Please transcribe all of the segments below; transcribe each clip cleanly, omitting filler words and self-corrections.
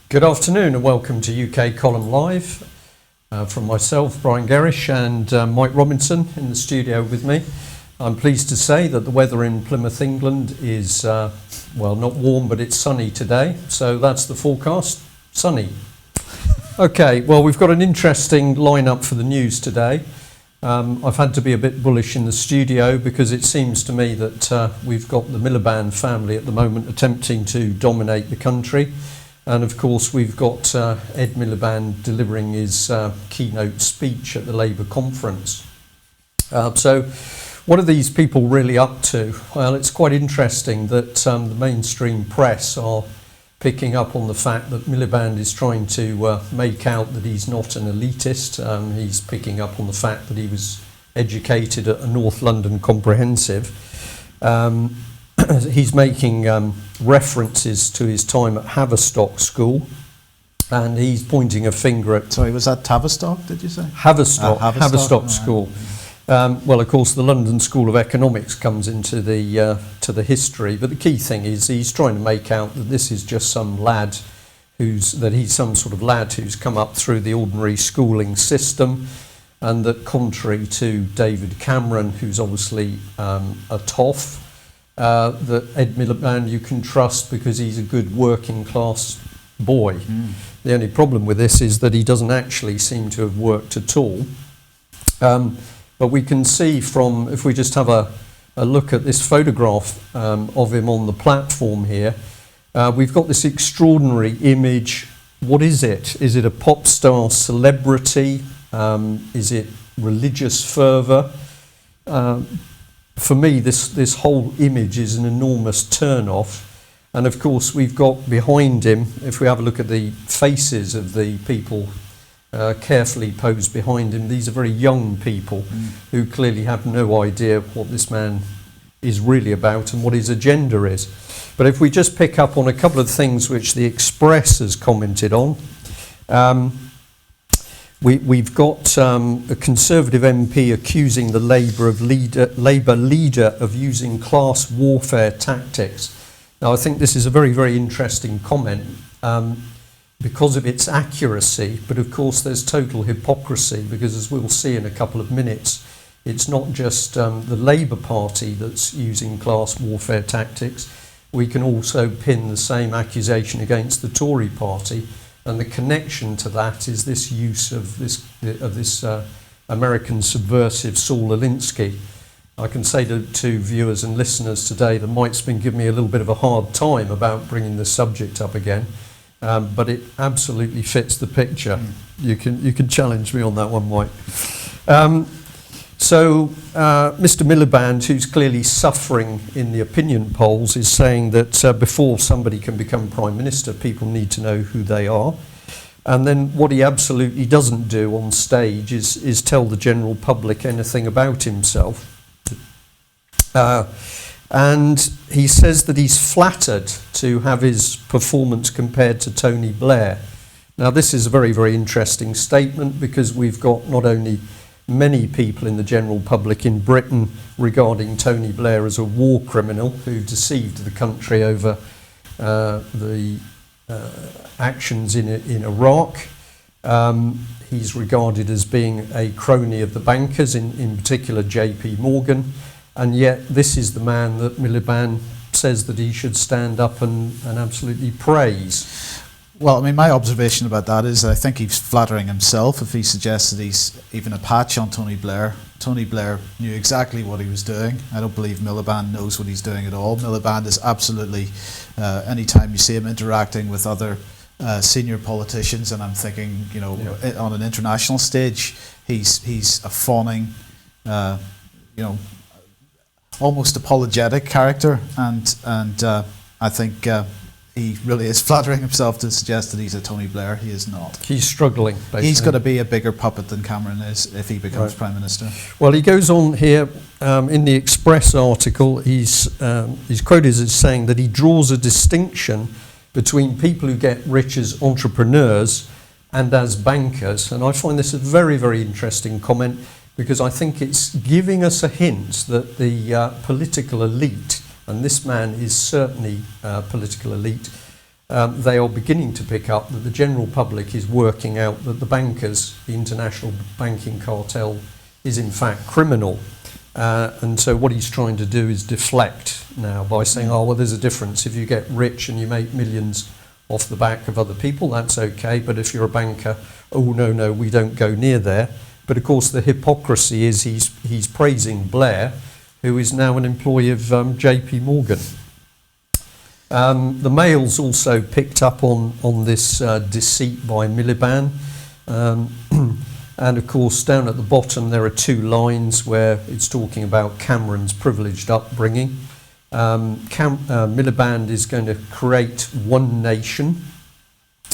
Good afternoon and welcome to UK Column Live from myself, Brian Gerrish, and Mike Robinson in the studio with me. I'm pleased to say that the weather in Plymouth, England is, well, not warm, but it's sunny today. So that's the forecast, sunny. Okay, well, we've got an interesting lineup for the news today. I've had to be a bit bullish in the studio because it seems to me that we've got the Miliband family at the moment attempting to dominate the country. And of course, we've got Ed Miliband delivering his keynote speech at the Labour conference. So what are these people really up to? Well, it's quite interesting that the mainstream press are picking up on the fact that Miliband is trying to make out that he's not an elitist. He's picking up on the fact that he was educated at a North London comprehensive. He's making references to his time at Haverstock School, and he's pointing a finger at... Sorry, was that Tavistock, did you say? Haverstock School. Well, of course, the London School of Economics comes into the to the history, but the key thing is he's trying to make out that this is just some lad he's some sort of lad who's come up through the ordinary schooling system, and that contrary to David Cameron, who's obviously a toff, that Ed Miliband you can trust because he's a good working class boy. The only problem with this is that he doesn't actually seem to have worked at all. But we can see from, if we just have a look at this photograph of him on the platform here, we've got this extraordinary image. What is it? Is it a pop star celebrity? Is it religious fervour? For me, this whole image is an enormous turn-off. And of course, we've got behind him, if we have a look at the faces of the people carefully posed behind him, these are very young people who clearly have no idea what this man is really about and what his agenda is. But if we just pick up on a couple of things which the Express has commented on, we've got a Conservative MP accusing the Labour leader of using class warfare tactics. Now, I think this is a very, very interesting comment because of its accuracy, but of course there's total hypocrisy because, as we'll see in a couple of minutes, it's not just the Labour Party that's using class warfare tactics. We can also pin the same accusation against the Tory party. And the connection to that is this use of this American subversive Saul Alinsky. I can say to viewers and listeners today that Mike's been giving me a little bit of a hard time about bringing the subject up again, but it absolutely fits the picture. You can challenge me on that one, Mike. So Mr. Miliband, who's clearly suffering in the opinion polls, is saying that before somebody can become Prime Minister, people need to know who they are. And then what he absolutely doesn't do on stage is tell the general public anything about himself. And he says that he's flattered to have his performance compared to Tony Blair. Now, this is a very, very interesting statement because we've got not only many people in the general public in Britain regarding Tony Blair as a war criminal who deceived the country over the actions in Iraq. He's regarded as being a crony of the bankers, in particular JP Morgan, and yet this is the man that Miliband says that he should stand up and absolutely praise. Well, I mean, my observation about that is I think he's flattering himself if he suggests that he's even a patch on Tony Blair. Tony Blair knew exactly what he was doing. I don't believe Miliband knows what he's doing at all. Miliband is absolutely, anytime you see him interacting with other senior politicians, and I'm thinking, on an international stage, he's a fawning, almost apologetic character, and I think he really is flattering himself to suggest that he's a Tony Blair. He is not. He's struggling, basically. He's going to be a bigger puppet than Cameron is if he becomes Prime Minister. Well, he goes on here in the Express article, he's quoted as saying that he draws a distinction between people who get rich as entrepreneurs and as bankers. And I find this a very, very interesting comment because I think it's giving us a hint that the political elite, and this man is certainly political elite, they are beginning to pick up that the general public is working out that the bankers, the international banking cartel, is in fact criminal. And so what he's trying to do is deflect now by saying, oh, well, there's a difference. If you get rich and you make millions off the back of other people, that's okay. But if you're a banker, oh, no, we don't go near there. But of course, the hypocrisy is he's praising Blair, who is now an employee of JP Morgan. The Mail's also picked up on this deceit by Miliband. And of course, down at the bottom, there are two lines where it's talking about Cameron's privileged upbringing. Miliband is going to create one nation.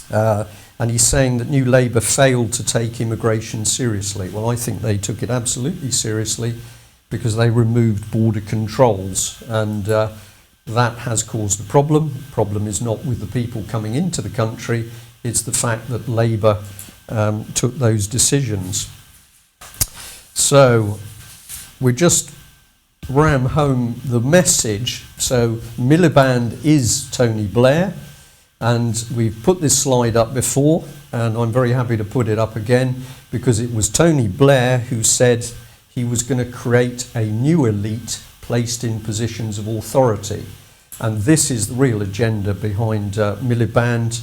And he's saying that New Labour failed to take immigration seriously. Well, I think they took it absolutely seriously because they removed border controls. And that has caused a problem. The problem is not with the people coming into the country. It's the fact that Labour took those decisions. So we just ram home the message. So Miliband is Tony Blair, and we've put this slide up before, and I'm very happy to put it up again because it was Tony Blair who said he was going to create a new elite placed in positions of authority, and this is the real agenda behind Miliband.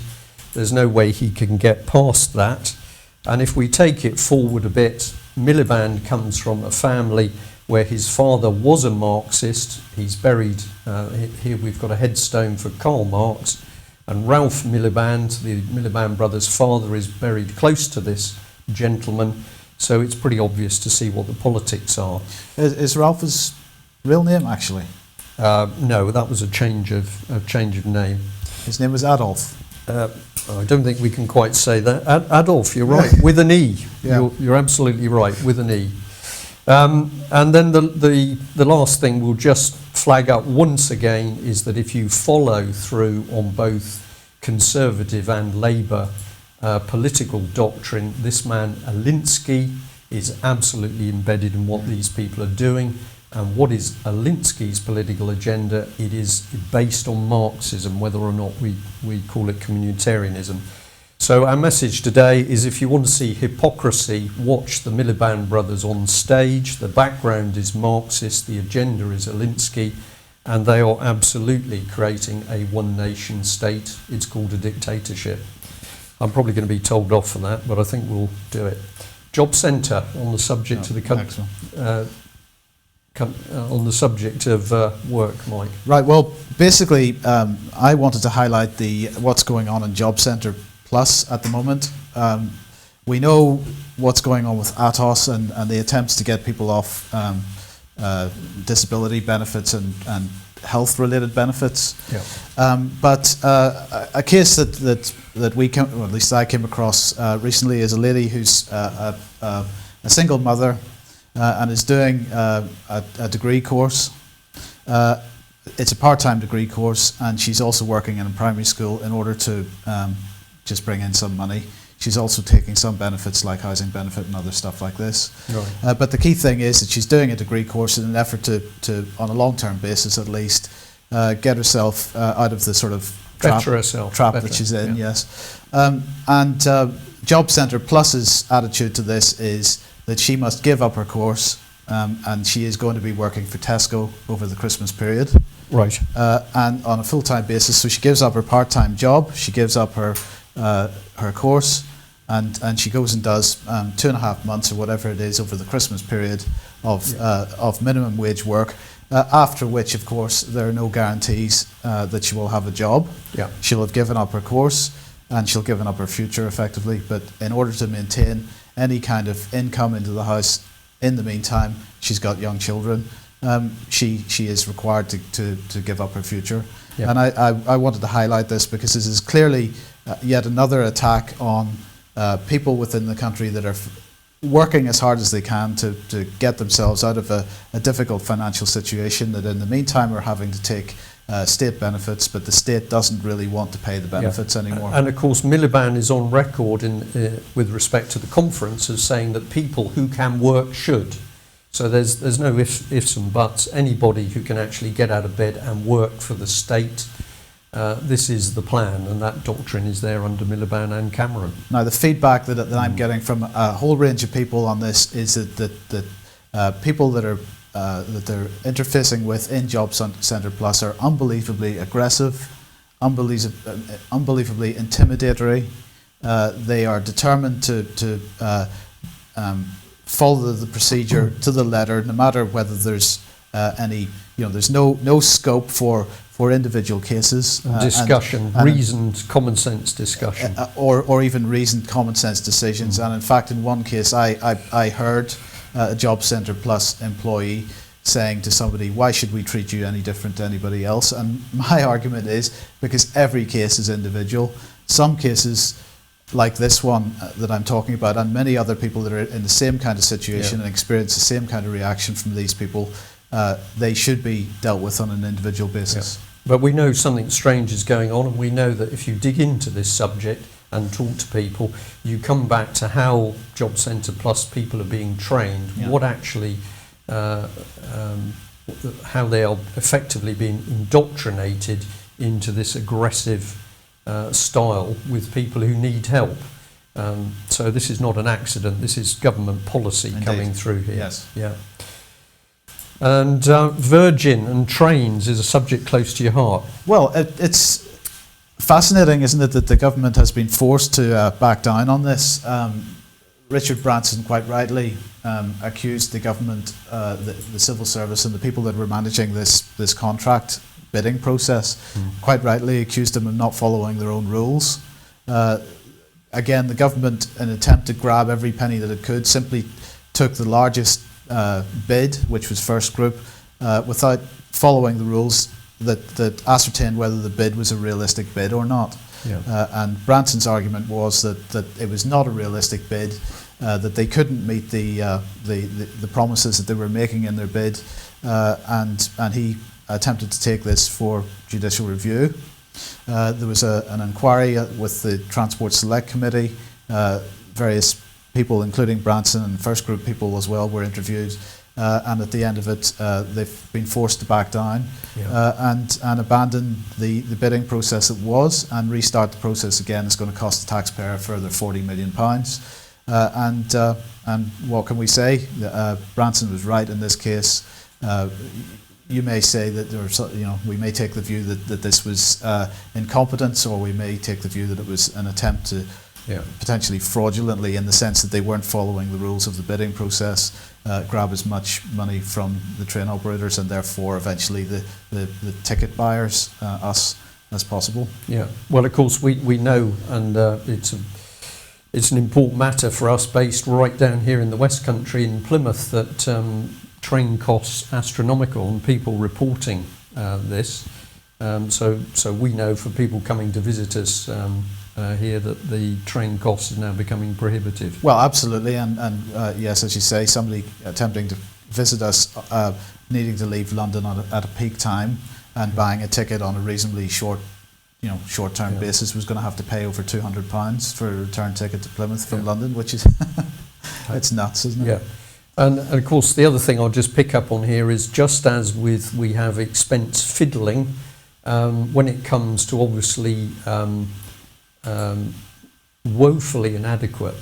There's no way he can get past that. And if we take it forward a bit, Miliband comes from a family where his father was a Marxist. He's buried, here we've got a headstone for Karl Marx, and Ralph Miliband, the Miliband brothers' father, is buried close to this gentleman, so it's pretty obvious to see what the politics are. Is Ralph's real name, actually? No, that was a change of name. His name was Adolf. I don't think we can quite say that. Adolf, you're right, with an E. Yeah. You're absolutely right, with an E. And then the last thing we'll just flag up once again is that if you follow through on both Conservative and Labour political doctrine, this man Alinsky is absolutely embedded in what these people are doing. And what is Alinsky's political agenda? It is based on Marxism, whether or not we call it communitarianism. So our message today is if you want to see hypocrisy, watch the Miliband brothers on stage. The background is Marxist, the agenda is Alinsky, and they are absolutely creating a one-nation state. It's called a dictatorship. I'm probably going to be told off for that, but I think we'll do it. Job Centre on the subject of the country. On the subject of work, Mike. Right, well, basically, I wanted to highlight what's going on in Job Centre Plus at the moment. We know what's going on with ATOS and the attempts to get people off disability benefits and health-related benefits. Yeah. But a case that we came, or at least I came across recently, is a lady who's a single mother. And is doing a degree course. It's a part-time degree course, and she's also working in a primary school in order to just bring in some money. She's also taking some benefits like housing benefit and other stuff like this. Right. But the key thing is that she's doing a degree course in an effort to on a long-term basis at least, get herself out of the sort of trap that she's in, yeah. Yes. And Job Centre Plus's attitude to this is that she must give up her course, and she is going to be working for Tesco over the Christmas period. Right. And on a full-time basis, so she gives up her part-time job, she gives up her course, and she goes and does 2.5 months or whatever it is over the Christmas period of minimum wage work, after which, of course, there are no guarantees that she will have a job. Yeah. She'll have given up her course, and she'll have given up her future, effectively, but in order to maintain any kind of income into the house in the meantime, she's got young children, she is required to give up her future. Yeah. And I wanted to highlight this because this is clearly yet another attack on people within the country that are working as hard as they can to get themselves out of a difficult financial situation, that in the meantime are having to take state benefits, but the state doesn't really want to pay the benefits anymore. And of course Miliband is on record with respect to the conference as saying that people who can work should. So there's no ifs and buts. Anybody who can actually get out of bed and work for the state this is the plan, and that doctrine is there under Miliband and Cameron. Now, the feedback that I'm getting from a whole range of people on this is that people that they're interfacing with in Job Centre Plus are unbelievably aggressive, unbelievably intimidatory. They are determined to follow the procedure to the letter, no matter whether there's there's no scope for individual cases. Discussion, reasoned, common sense discussion. Or even reasoned, common sense decisions. And in fact, in one case, I heard a Job Centre Plus employee saying to somebody, "Why should we treat you any different to anybody else?" And my argument is because every case is individual. Some cases, like this one that I'm talking about, and many other people that are in the same kind of situation and experience the same kind of reaction from these people, they should be dealt with on an individual basis. Yeah. But we know something strange is going on, and we know that if you dig into this subject and talk to people, you come back to how Job Centre Plus people are being trained, what actually, how they are effectively being indoctrinated into this aggressive style with people who need help. So this is not an accident, this is government policy. Indeed. Coming through here. Yes. Yeah. And Virgin and trains is a subject close to your heart. Well, it's fascinating, isn't it, that the government has been forced to back down on this. Richard Branson quite rightly accused the government, the civil service and the people that were managing this contract bidding process, quite rightly accused them of not following their own rules. Again, the government, in an attempt to grab every penny that it could, simply took the largest bid, which was First Group, without following the rules that ascertained whether the bid was a realistic bid or not. Yeah. And Branson's argument was that it was not a realistic bid, that they couldn't meet the promises that they were making in their bid, and he attempted to take this for judicial review. There was an inquiry with the Transport Select Committee. Various people, including Branson and First Group people as well, were interviewed, and at the end of it, they've been forced to back down and abandon the bidding process it was, and restart the process again. Is going to cost the taxpayer a further £40 million. And what can we say? Branson was right in this case. You may say that we may take the view that this was incompetence, or we may take the view that it was an attempt to potentially fraudulently, in the sense that they weren't following the rules of the bidding process, grab as much money from the train operators and therefore eventually the ticket buyers, us, as possible. Yeah. Well, of course, we know, and it's an important matter for us, based right down here in the West Country in Plymouth, that train costs astronomical, and people reporting this. So we know, for people coming to visit us here, that the train cost is now becoming prohibitive. Well, absolutely, and yes, as you say, somebody attempting to visit us, needing to leave London at a peak time and buying a ticket on a reasonably short-term basis was going to have to pay over £200 for a return ticket to Plymouth from London, which is it's nuts, isn't it? Yeah. And of course, the other thing I'll just pick up on here is, just as we have expense fiddling, when it comes to obviously woefully inadequate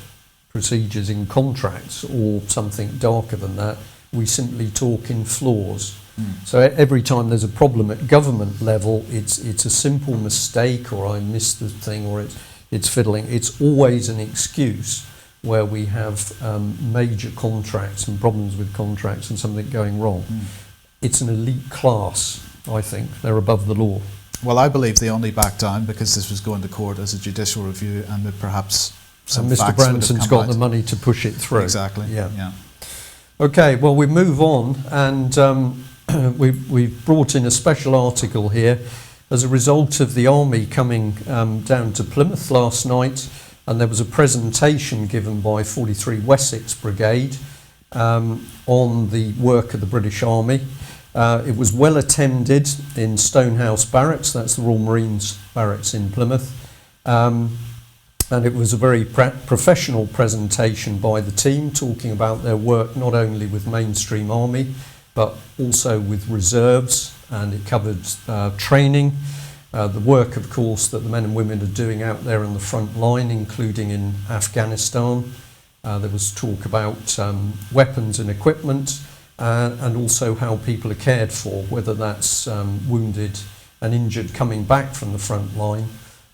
procedures in contracts, or something darker than that, we simply talk in flaws. So every time there's a problem at government level, it's a simple mistake, or I missed the thing, or it's fiddling. It's always an excuse where we have major contracts and problems with contracts and something going wrong. It's an elite class, I think. They're above the law. Well, I believe they only backed down because this was going to court as a judicial review, and that perhaps some and Mr. facts Branson's got the money to push it through. Exactly. Yeah. Okay, well, we move on, and we've brought in a special article here as a result of the Army coming down to Plymouth last night, and there was a presentation given by 43 Wessex Brigade on the work of the British Army. It was well attended in Stonehouse Barracks, that's the Royal Marines Barracks in Plymouth, and it was a very professional presentation by the team, talking about their work not only with mainstream Army but also with reserves, and it covered training, The work, of course, that the men and women are doing out there on the front line, including in Afghanistan. There was talk about weapons and equipment, and also how people are cared for, whether that's wounded and injured coming back from the front line,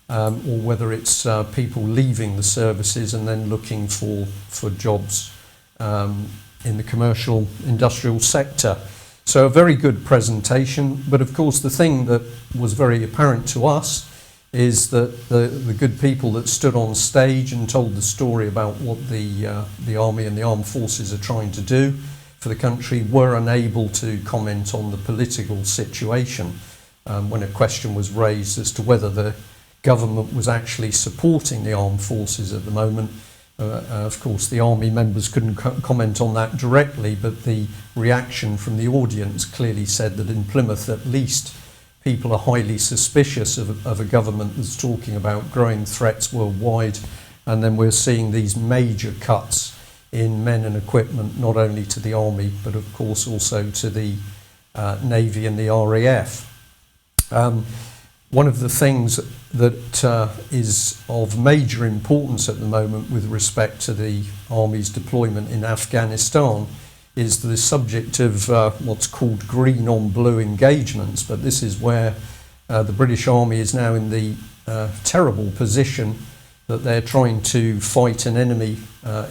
or whether it's people leaving the services and then looking for jobs in the commercial industrial sector. So a very good presentation, but of course the thing that was very apparent to us is that the good people that stood on stage and told the story about what the army and the armed forces are trying to do for the country were unable to comment on the political situation when a question was raised as to whether the government was actually supporting the armed forces at the moment. Of course, the army members couldn't comment on that directly, but the reaction from the audience clearly said that in Plymouth at least people are highly suspicious of a government that's talking about growing threats worldwide, and then we're seeing these major cuts in men and equipment, not only to the army, but of course also to the Navy and the RAF. One of the things that is of major importance at the moment with respect to the Army's deployment in Afghanistan is the subject of what's called green on blue engagements, but this is where the British Army is now in the terrible position that they're trying to fight an enemy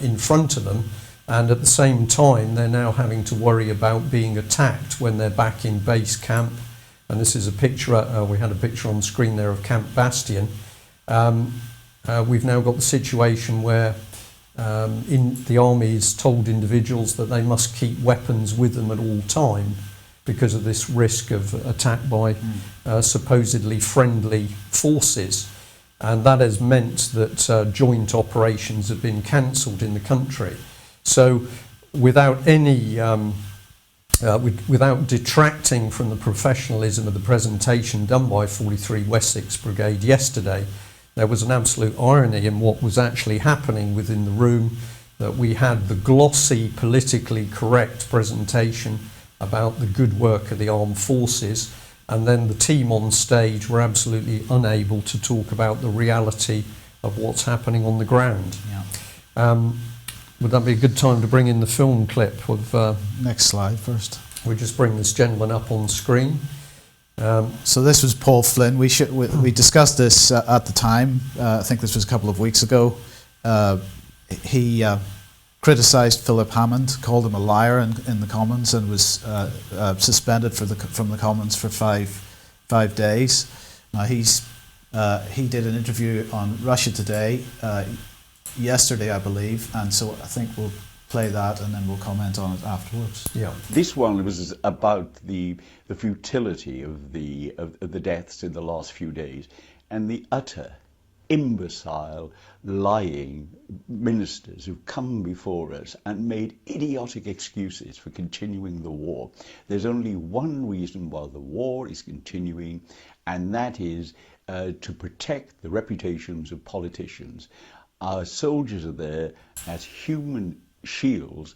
in front of them, and at the same time they're now having to worry about being attacked when they're back in base camp. And this is a picture, we had a picture on the screen there of Camp Bastion. We've now got the situation where the army has told individuals that they must keep weapons with them at all time because of this risk of attack by supposedly friendly forces. And that has meant that joint operations have been cancelled in the country. So without any without detracting from the professionalism of the presentation done by 43 Wessex Brigade yesterday, there was an absolute irony in what was actually happening within the room, that we had the glossy, politically correct presentation about the good work of the armed forces, and then the team on stage were absolutely unable to talk about the reality of what's happening on the ground. Yeah. Would that be a good time to bring in the film clip of... Next slide first. We'll just bring this gentleman up on screen. So this was Paul Flynn. We discussed this at the time. I think this was a couple of weeks ago. He criticised Philip Hammond, called him a liar in the Commons, and was suspended from the Commons for five days. Now he did an interview on Russia Today yesterday, I believe, and so I think we'll play that and then we'll comment on it afterwards. Yeah. This one was about the futility of the deaths in the last few days and the utter imbecile, lying ministers who've come before us and made idiotic excuses for continuing the war. There's only one reason why the war is continuing, and that is to protect the reputations of politicians. Our soldiers are there as human shields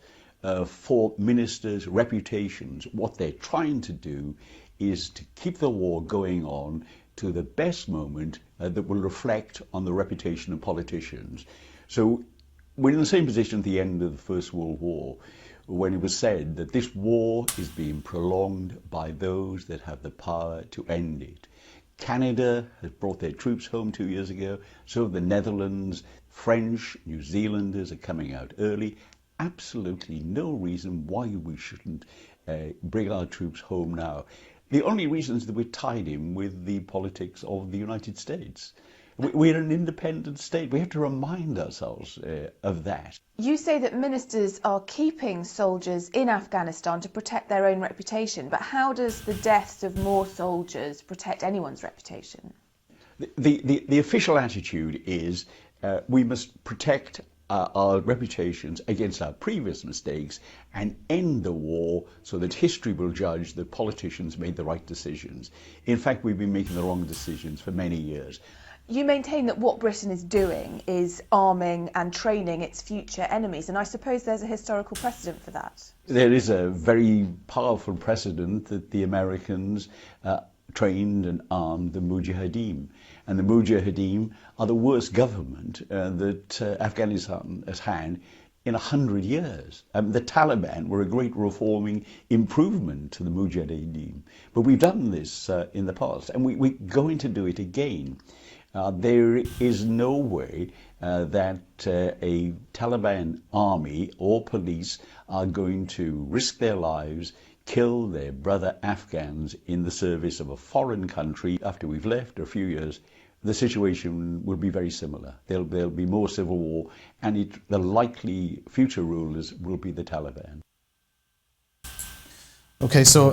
for ministers' reputations. What they're trying to do is to keep the war going on to the best moment that will reflect on the reputation of politicians. So we're in the same position at the end of the First World War, when it was said that this war is being prolonged by those that have the power to end it. Canada has brought their troops home 2 years ago, so the Netherlands, French, New Zealanders are coming out early. Absolutely no reason why we shouldn't bring our troops home now. The only reason is that we're tied in with the politics of the United States. We're an independent state. We have to remind ourselves of that. You say that ministers are keeping soldiers in Afghanistan to protect their own reputation, but how does the deaths of more soldiers protect anyone's reputation? The official attitude is we must protect our reputations against our previous mistakes and end the war so that history will judge that politicians made the right decisions. In fact, we've been making the wrong decisions for many years. You maintain that what Britain is doing is arming and training its future enemies, and I suppose there's a historical precedent for that. There is a very powerful precedent that the Americans trained and armed the Mujahideen. And the Mujahideen are the worst government that Afghanistan has had in 100 years. The Taliban were a great reforming improvement to the Mujahideen. But we've done this in the past, and we're going to do it again. There is no way that a Taliban army or police are going to risk their lives, kill their brother Afghans in the service of a foreign country. After we've left a few years, the situation will be very similar. There'll be more civil war, and the likely future rulers will be the Taliban. Okay, so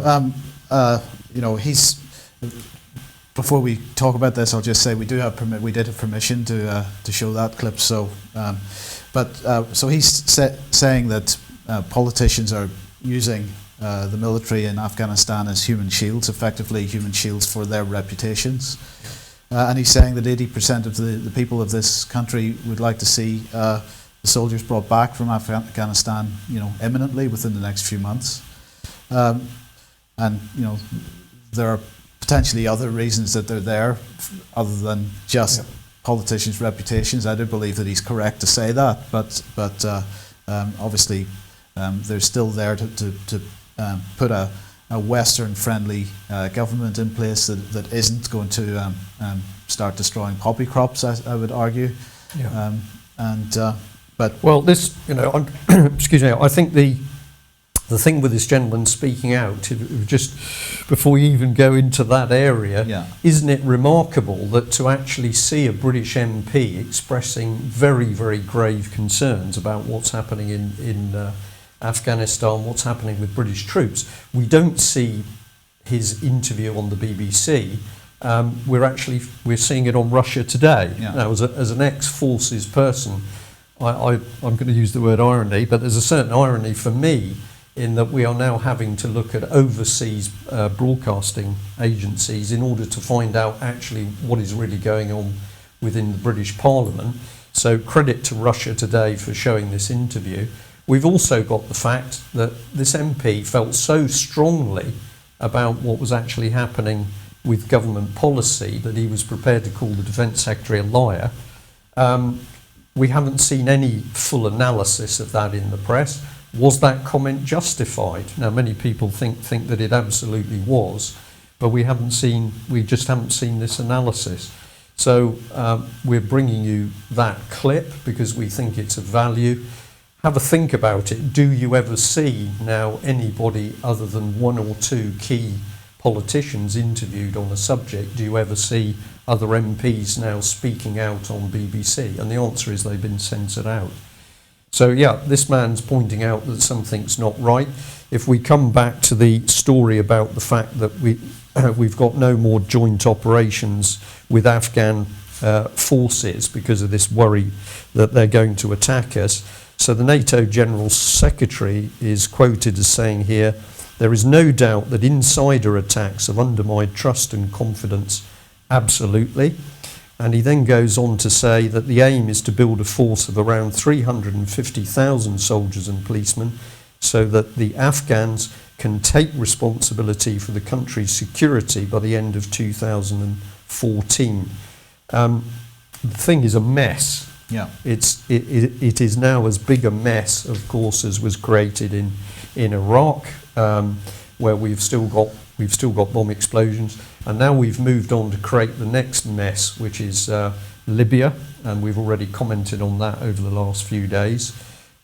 he's. Before we talk about this, I'll just say we did have permission to show that clip. So, so he's saying that politicians are using the military in Afghanistan as human shields, effectively human shields for their reputations. And he's saying that 80% of the people of this country would like to see the soldiers brought back from Afghanistan, imminently within the next few months. And there are potentially other reasons that they're there, other than just politicians' reputations. I do believe that he's correct to say that, but obviously they're still there to put a Western-friendly government in place that isn't going to start destroying poppy crops, I would argue. Yeah. But well, this, excuse me, I think the thing with this gentleman speaking out, just before we even go into that area, isn't it remarkable that to actually see a British MP expressing very, very grave concerns about what's happening in Afghanistan, what's happening with British troops, we don't see his interview on the BBC. We're seeing it on Russia Today. Yeah. Now, as an ex-forces person, I'm going to use the word irony, but there's a certain irony for me in that we are now having to look at overseas broadcasting agencies in order to find out actually what is really going on within the British Parliament. So credit to Russia Today for showing this interview. We've also got the fact that this MP felt so strongly about what was actually happening with government policy that he was prepared to call the Defence Secretary a liar. We haven't seen any full analysis of that in the press. Was that comment justified? Now, many people think that it absolutely was, but we just haven't seen this analysis. So we're bringing you that clip because we think it's of value. Have a think about it. Do you ever see now anybody other than one or two key politicians interviewed on a subject? Do you ever see other MPs now speaking out on BBC? And the answer is they've been censored out. So yeah, this man's pointing out that something's not right. If we come back to the story about the fact that we've got no more joint operations with Afghan forces because of this worry that they're going to attack us. So the NATO General Secretary is quoted as saying here, "There is no doubt that insider attacks have undermined trust and confidence, absolutely." And he then goes on to say that the aim is to build a force of around 350,000 soldiers and policemen so that the Afghans can take responsibility for the country's security by the end of 2014. The thing is a mess. Yeah, it is now as big a mess, of course, as was created in Iraq, where we've still got bomb explosions, and now we've moved on to create the next mess, which is Libya, and we've already commented on that over the last few days.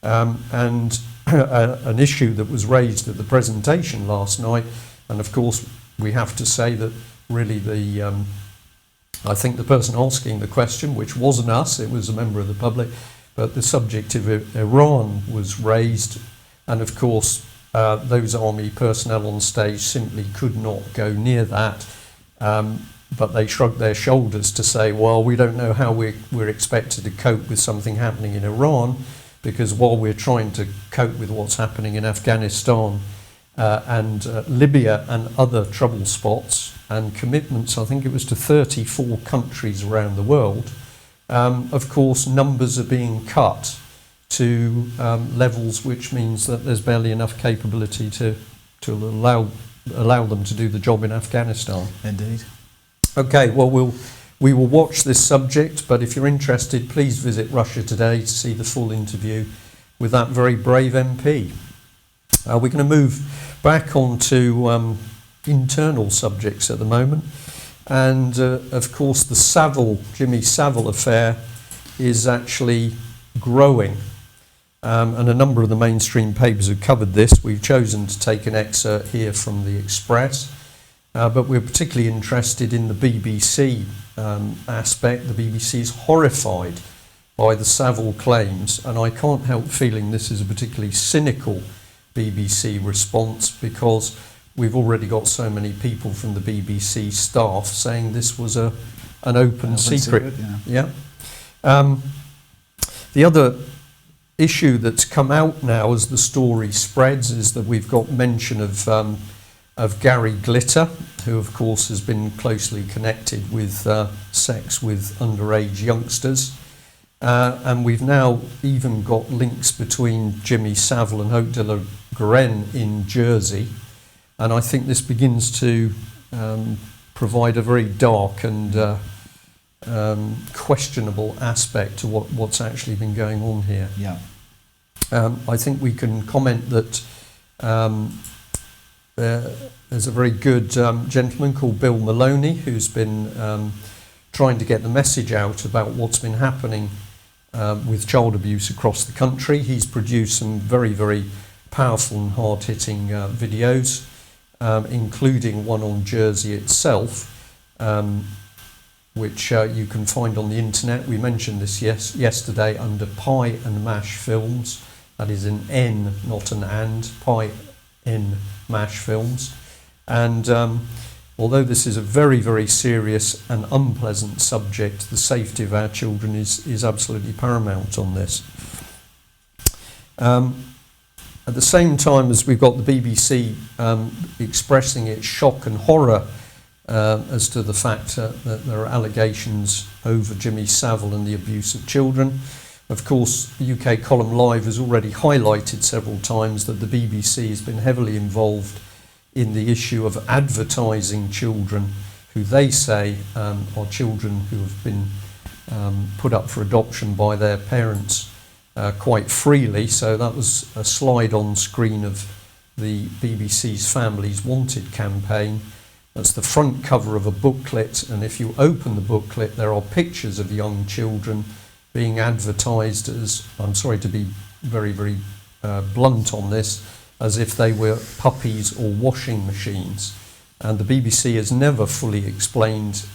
And an issue that was raised at the presentation last night, and of course we have to say that really I think the person asking the question, which wasn't us, it was a member of the public, but the subject of Iran was raised, and of course those army personnel on stage simply could not go near that, but they shrugged their shoulders to say, well, we don't know how we're expected to cope with something happening in Iran, because while we're trying to cope with what's happening in Afghanistan and Libya and other trouble spots and commitments, I think it was to 34 countries around the world, of course numbers are being cut to levels which means that there's barely enough capability to allow allow them to do the job in Afghanistan. Indeed. Okay, well, we will watch this subject, but if you're interested, please visit Russia Today to see the full interview with that very brave MP. We're going to move back onto internal subjects at the moment, and of course the Jimmy Savile affair is actually growing, and a number of the mainstream papers have covered this. We've chosen to take an excerpt here from the Express, but we're particularly interested in the BBC aspect. The BBC is horrified by the Savile claims, and I can't help feeling this is a particularly cynical BBC response, because we've already got so many people from the BBC staff saying this was an open secret. Yeah. The other issue that's come out now as the story spreads is that we've got mention of Gary Glitter, who of course has been closely connected with sex with underage youngsters. And we've now even got links between Jimmy Savile and Haute de la Garenne in Jersey. And I think this begins to provide a very dark and questionable aspect to what's actually been going on here. Yeah. I think we can comment that there's a very good gentleman called Bill Maloney who's been trying to get the message out about what's been happening with child abuse across the country. He's produced some very, very powerful and hard-hitting videos, including one on Jersey itself, which you can find on the internet. We mentioned this yesterday under Pie and Mash Films. That is an N, not an and. Pie N Mash Films. And although this is a very, very serious and unpleasant subject, the safety of our children is absolutely paramount on this. At the same time as we've got the BBC expressing its shock and horror as to the fact that there are allegations over Jimmy Savile and the abuse of children. Of course, UK Column Live has already highlighted several times that the BBC has been heavily involved in the issue of advertising children who they say are children who have been put up for adoption by their parents quite freely. So that was a slide on screen of the BBC's Families Wanted campaign. That's the front cover of a booklet, and if you open the booklet there are pictures of young children being advertised as, I'm sorry to be very, very blunt on this, as if they were puppies or washing machines. And the BBC has never fully explained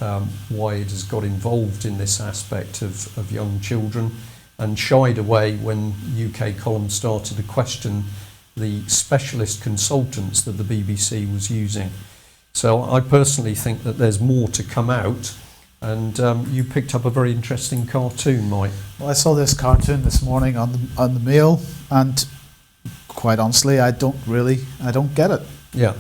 why it has got involved in this aspect of young children, and shied away when UK Column started to question the specialist consultants that the BBC was using. So I personally think that there's more to come out. And you picked up a very interesting cartoon, Mike. Well, I saw this cartoon this morning on the Mail, and quite honestly, I don't get it. Yeah.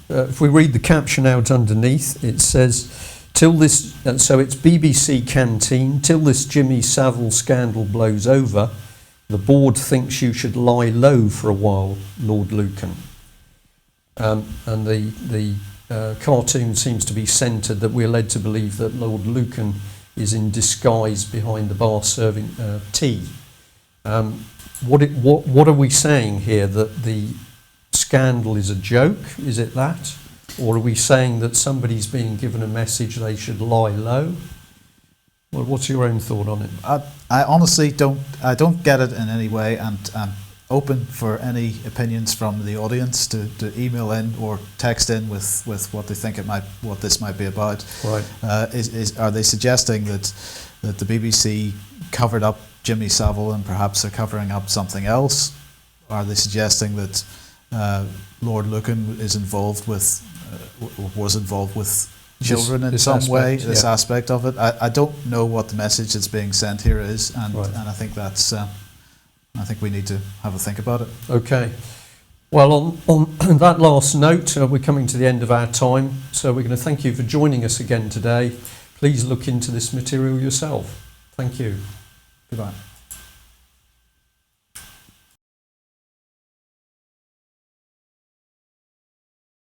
If we read the caption out underneath, it says, so it's BBC Canteen, till this Jimmy Savile scandal blows over, the board thinks you should lie low for a while, Lord Lucan. And the cartoon seems to be centred that we're led to believe that Lord Lucan is in disguise behind the bar serving tea. What are we saying here? That the scandal is a joke? Is it that? Or are we saying that somebody's being given a message they should lie low? Well, what's your own thought on it? I honestly don't get it in any way, and open for any opinions from the audience to email in or text in with what they think what this might be about. Right. Are they suggesting that the BBC covered up Jimmy Savile and perhaps are covering up something else? Are they suggesting that Lord Lucan is involved with was involved with children in some way? This aspect of it. I don't know what the message that's being sent here is, and I think that's. I think we need to have a think about it. Okay. Well, on that last note, we're coming to the end of our time, so we're going to thank you for joining us again today. Please look into this material yourself. Thank you. Goodbye.